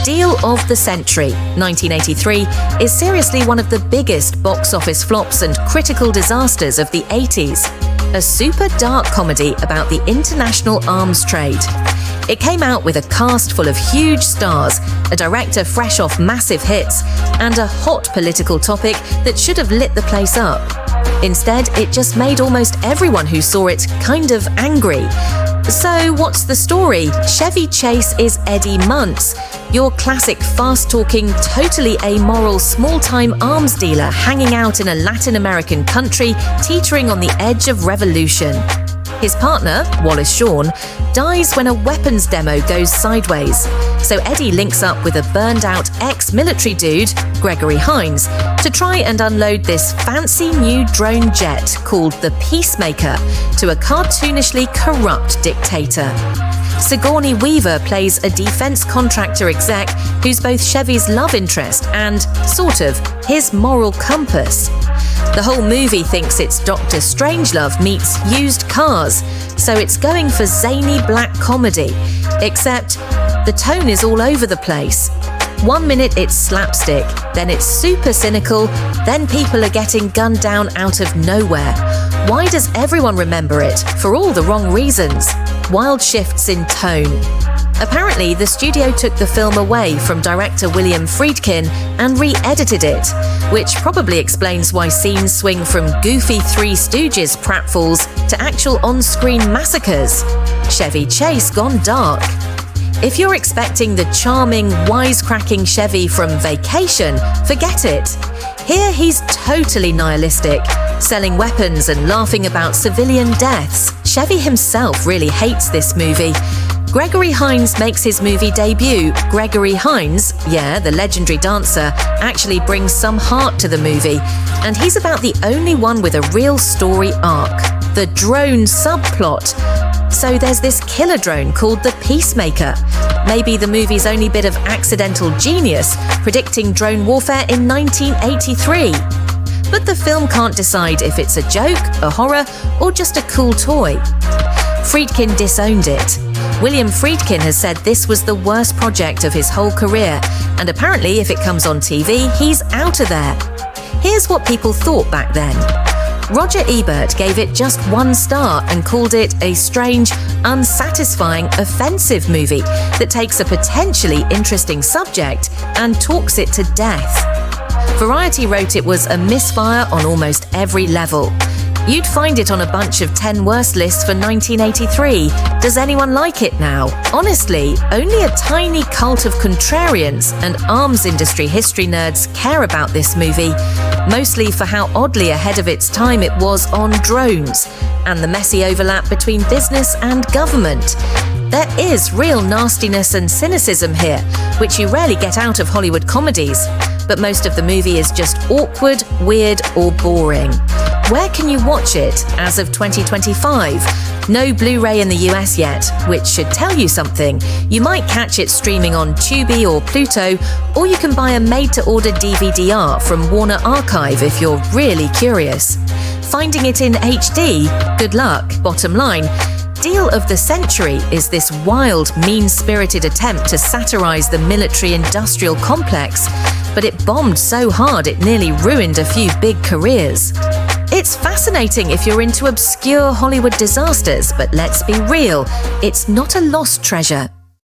Deal of the Century, 1983, is seriously one of the biggest box office flops and critical disasters of the 80s. A super dark comedy about the international arms trade. It came out with a cast full of huge stars, a director fresh off massive hits, and a hot political topic that should have lit the place up. Instead, it just made almost everyone who saw it kind of angry. So what's the story? Chevy Chase is Eddie Muntz, your classic fast-talking, totally amoral small-time arms dealer hanging out in a Latin American country teetering on the edge of revolution. His partner, Wallace Shawn, dies when a weapons demo goes sideways. So Eddie links up with a burned-out ex-military dude, Gregory Hines, to try and unload this fancy new drone jet called the Peacemaker to a cartoonishly corrupt dictator. Sigourney Weaver plays a defense contractor exec who's both Chevy's love interest and, sort of, his moral compass. The whole movie thinks it's Dr. Strangelove meets used cars, so it's going for zany black comedy, except the tone is all over the place. 1 minute it's slapstick, then it's super cynical, then people are getting gunned down out of nowhere. Why does everyone remember it? For all the wrong reasons. Wild shifts in tone. Apparently, the studio took the film away from director William Friedkin and re-edited it, which probably explains why scenes swing from goofy Three Stooges pratfalls to actual on-screen massacres. Chevy Chase gone dark. If you're expecting the charming, wisecracking Chevy from Vacation, forget it. Here he's totally nihilistic, selling weapons and laughing about civilian deaths. Chevy himself really hates this movie. Gregory Hines makes his movie debut. Gregory Hines, the legendary dancer, actually brings some heart to the movie, and he's about the only one with a real story arc. The drone subplot. So there's this killer drone called the Peacemaker. Maybe the movie's only bit of accidental genius, predicting drone warfare in 1983. But the film can't decide if it's a joke, a horror, or just a cool toy. Friedkin disowned it. William Friedkin has said this was the worst project of his whole career, and apparently if it comes on TV, he's out of there. Here's what people thought back then. Roger Ebert gave it just 1 star and called it a strange, unsatisfying, offensive movie that takes a potentially interesting subject and talks it to death. Variety wrote it was a misfire on almost every level. You'd find it on a bunch of 10 worst lists for 1983. Does anyone like it now? Honestly, only a tiny cult of contrarians and arms industry history nerds care about this movie, mostly for how oddly ahead of its time it was on drones, and the messy overlap between business and government. There is real nastiness and cynicism here, which you rarely get out of Hollywood comedies, but most of the movie is just awkward, weird, or boring. Where can you watch it as of 2025? No Blu-ray in the US yet, which should tell you something. You might catch it streaming on Tubi or Pluto, or you can buy a made-to-order DVD-R from Warner Archive if you're really curious. Finding it in HD? Good luck. Bottom line, Deal of the Century is this wild, mean-spirited attempt to satirize the military-industrial complex, but it bombed so hard it nearly ruined a few big careers. It's fascinating if you're into obscure Hollywood disasters, but let's be real, it's not a lost treasure.